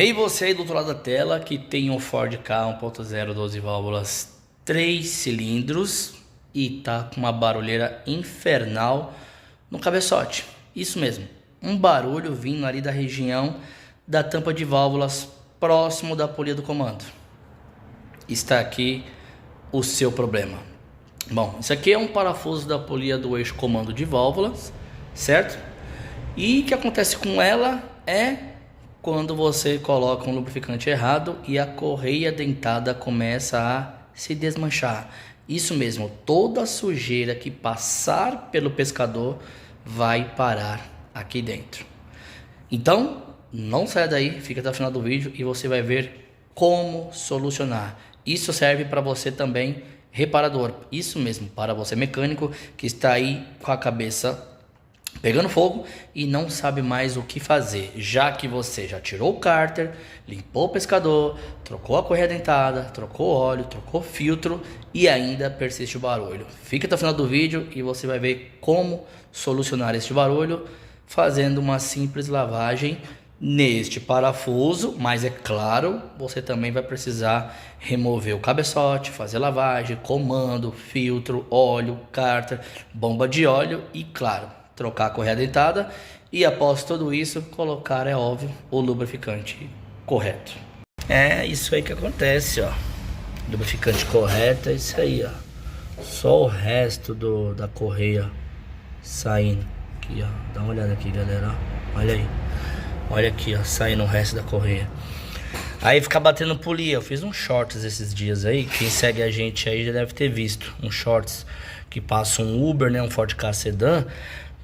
E você aí do outro lado da tela que tem um Ford Ka 1.0 12 válvulas 3 cilindros e tá com uma barulheira infernal no cabeçote. Isso mesmo, um barulho vindo ali da região da tampa de válvulas próximo da polia do comando. Está aqui o seu problema. Bom, isso aqui é um parafuso da polia do eixo comando de válvulas, certo? E o que acontece com ela é quando você coloca um lubrificante errado e a correia dentada começa a se desmanchar. Isso mesmo, toda a sujeira que passar pelo pescador vai parar aqui dentro. Então, não saia daí, fica até o final do vídeo e você vai ver como solucionar. Isso serve para você também, reparador. Isso mesmo, para você mecânico que está aí com a cabeça pegando fogo e não sabe mais o que fazer, já que você já tirou o cárter, limpou o pescador, trocou a correia dentada, trocou óleo, trocou filtro e ainda persiste o barulho. Fica até o final do vídeo e você vai ver como solucionar este barulho fazendo uma simples lavagem neste parafuso, mas é claro, você também vai precisar remover o cabeçote, fazer lavagem, comando, filtro, óleo, cárter, bomba de óleo e claro, trocar a correia dentada e após tudo isso colocar, é óbvio, o lubrificante correto. É isso aí que acontece, ó. Lubrificante correto é isso aí, ó. Só o resto da correia saindo aqui, ó. Dá uma olhada aqui, galera, ó. Olha aí. Olha aqui, ó, saindo o resto da correia. Aí fica batendo polia. Eu fiz um shorts esses dias aí. Quem segue a gente aí já deve ter visto um shorts que passa um Uber, né? Um Ford Ka Sedan.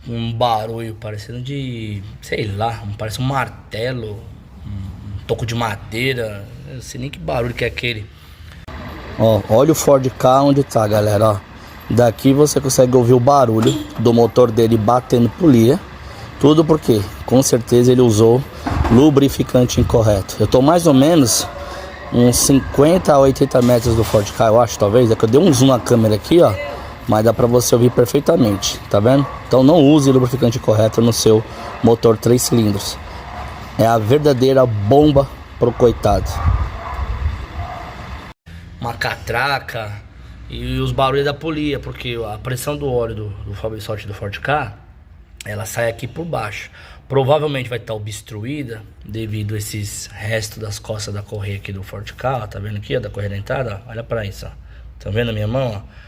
Um barulho parecendo de, sei lá, parece um martelo, um toco de madeira. Eu não sei nem que barulho que é aquele. Ó, olha o Ford Ka onde tá, galera, ó. Daqui você consegue ouvir o barulho do motor dele batendo polia. Tudo porque, com certeza, ele usou lubrificante incorreto. Eu tô mais ou menos uns 50 a 80 metros do Ford Ka, eu acho, talvez. É que eu dei um zoom na câmera aqui, ó. Mas dá pra você ouvir perfeitamente, tá vendo? Então não use lubrificante correto no seu motor 3 cilindros. É a verdadeira bomba pro coitado. Uma catraca e os barulhos da polia, porque a pressão do óleo do cabeçote do Ford Ka, ela sai aqui por baixo. Provavelmente vai estar obstruída devido a esses restos das costas da correia aqui do Ford Ka, ó, tá vendo aqui, ó, da correia dentada, ó? Olha pra isso, ó. Tá vendo a minha mão, ó?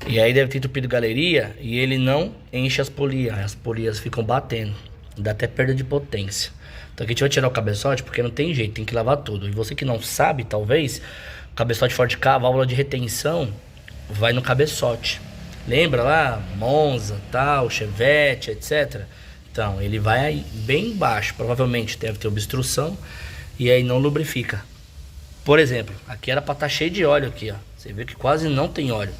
E aí deve ter entupido galeria e ele não enche as polias ficam batendo, dá até perda de potência. Então aqui a gente vai tirar o cabeçote porque não tem jeito, tem que lavar tudo. E você que não sabe, talvez, o cabeçote Ford Ka, a válvula de retenção vai no cabeçote. Lembra lá, Monza, tal, Chevette, etc. Então ele vai aí bem embaixo, provavelmente deve ter obstrução e aí não lubrifica. Por exemplo, aqui era para estar cheio de óleo aqui, ó. Você vê que quase não tem óleo.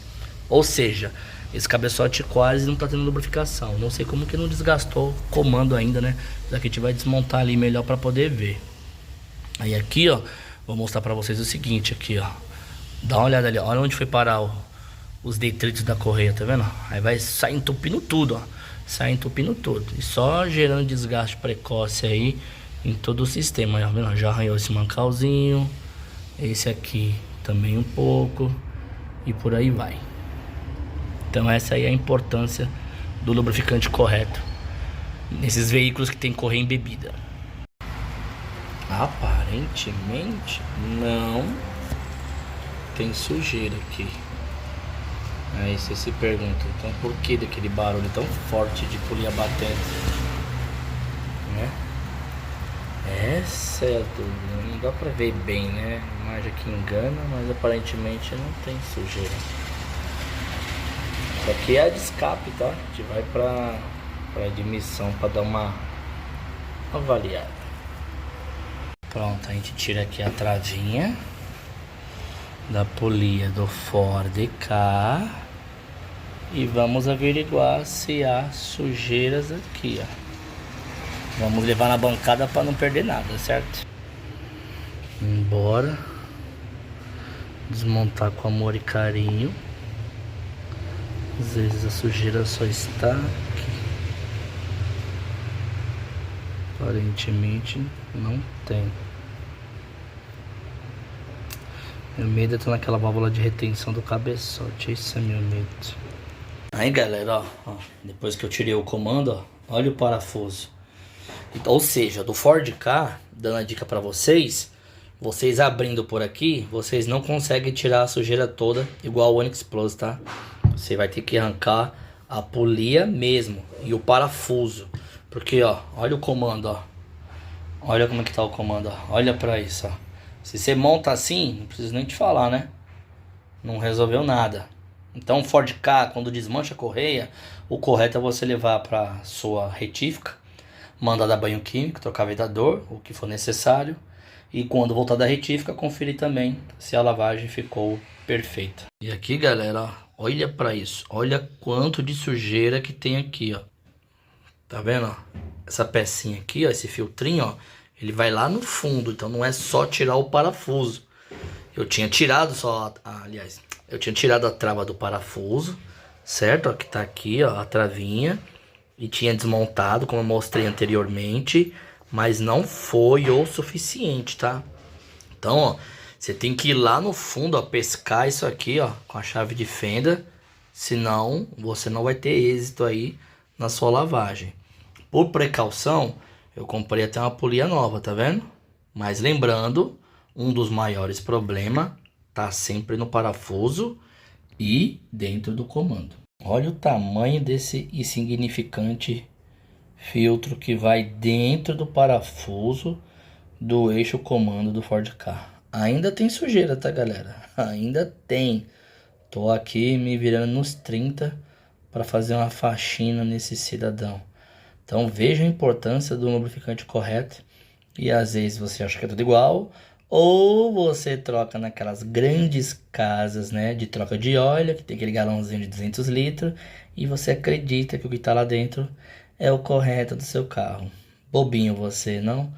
Ou seja, esse cabeçote quase não está tendo lubrificação. Não sei como que não desgastou o comando ainda, né? Daqui a gente vai desmontar ali melhor para poder ver. Aí aqui, ó, vou mostrar para vocês o seguinte aqui, ó. Dá uma olhada ali, olha onde foi parar os detritos da correia, tá vendo? Aí vai sair entupindo tudo, ó. Sai entupindo tudo. E só gerando desgaste precoce aí em todo o sistema. Ó, vendo? Já arranhou esse mancalzinho. Esse aqui também um pouco. E por aí vai. Então essa aí é a importância do lubrificante correto nesses veículos que tem correia embebida. Aparentemente não tem sujeira aqui. Aí você se pergunta, então por que daquele barulho tão forte de polia batendo, né? Essa é a dúvida, não dá pra ver bem, né? A imagem aqui engana, mas aparentemente não tem sujeira. Isso aqui é a de escape, tá? A gente vai pra admissão pra dar uma avaliada. Pronto, a gente tira aqui a travinha da polia do Ford Ka e vamos averiguar se há sujeiras aqui, ó. Vamos levar na bancada para não perder nada, certo? Embora desmontar com amor e carinho. Às vezes a sujeira só está aqui. Aparentemente não tem. Meu medo é estar naquela válvula de retenção do cabeçote. Esse é meu medo. Aí, galera, ó, depois que eu tirei o comando, ó, olha o parafuso. Então, ou seja, do Ford Ka, dando a dica pra vocês, vocês abrindo por aqui, vocês não conseguem tirar a sujeira toda igual o Onix Plus, tá? Você vai ter que arrancar a polia mesmo e o parafuso. Porque, ó, olha o comando, ó. Olha como é que tá o comando, ó. Olha pra isso, ó. Se você monta assim, não preciso nem te falar, né? Não resolveu nada. Então, Ford Ka, quando desmancha a correia, o correto é você levar para sua retífica, mandar dar banho químico, trocar vedador, o que for necessário. E quando voltar da retífica, conferir também se a lavagem ficou perfeita. E aqui, galera, ó, olha para isso. Olha quanto de sujeira que tem aqui, ó. Tá vendo, ó? Essa pecinha aqui, ó, esse filtrinho, ó, ele vai lá no fundo, então não é só tirar o parafuso. Eu tinha tirado só, aliás, eu tinha tirado a trava do parafuso, certo? Ó, que tá aqui, ó, a travinha. E tinha desmontado, como eu mostrei anteriormente, mas não foi o suficiente, tá? Então, ó, você tem que ir lá no fundo, ó, pescar isso aqui, ó, com a chave de fenda. Senão, você não vai ter êxito aí na sua lavagem. Por precaução, eu comprei até uma polia nova, tá vendo? Mas lembrando, um dos maiores problemas tá sempre no parafuso e dentro do comando. Olha o tamanho desse insignificante filtro que vai dentro do parafuso do eixo comando do Ford Ka. Ainda tem sujeira, tá, galera? Ainda tem. Tô aqui me virando nos 30 para fazer uma faxina nesse cidadão. Então veja a importância do lubrificante correto. E às vezes você acha que é tudo igual, ou você troca naquelas grandes casas, né, de troca de óleo, que tem aquele galãozinho de 200 litros, e você acredita que o que está lá dentro é o correto do seu carro. Bobinho você, não?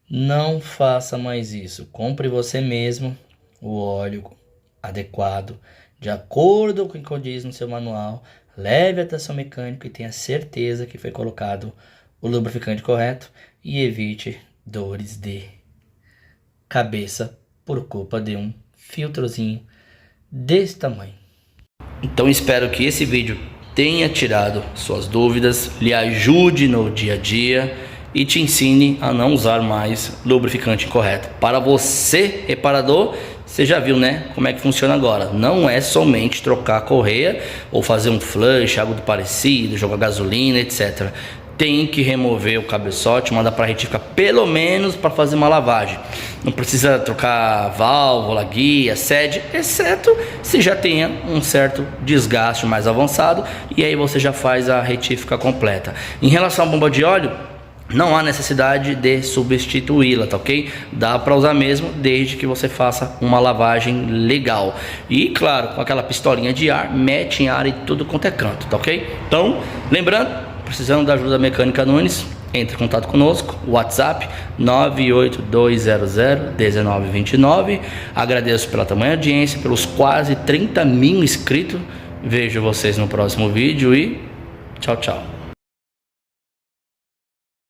Não faça mais isso. Compre você mesmo o óleo adequado, de acordo com o que diz no seu manual. Leve até seu mecânico e tenha certeza que foi colocado o lubrificante correto e evite dores de cabeça por culpa de um filtrozinho desse tamanho. Então espero que esse vídeo tenha tirado suas dúvidas, lhe ajude no dia a dia e te ensine a não usar mais lubrificante incorreto. Para você, reparador, você já viu, né, como é que funciona agora. Não é somente trocar a correia ou fazer um flush, algo do parecido, jogar gasolina, etc. Tem que remover o cabeçote, mandar para a retífica pelo menos para fazer uma lavagem. Não precisa trocar válvula, guia, sede, exceto se já tenha um certo desgaste mais avançado, e aí você já faz a retífica completa. Em relação à bomba de óleo, não há necessidade de substituí-la, tá ok? Dá para usar mesmo, desde que você faça uma lavagem legal. E claro, com aquela pistolinha de ar, mete em ar e tudo quanto é canto, tá ok? Então, lembrando, precisando da ajuda mecânica Nunes, entre em contato conosco, WhatsApp 982001929. Agradeço pela tamanha audiência, pelos quase 30 mil inscritos. Vejo vocês no próximo vídeo e tchau, tchau.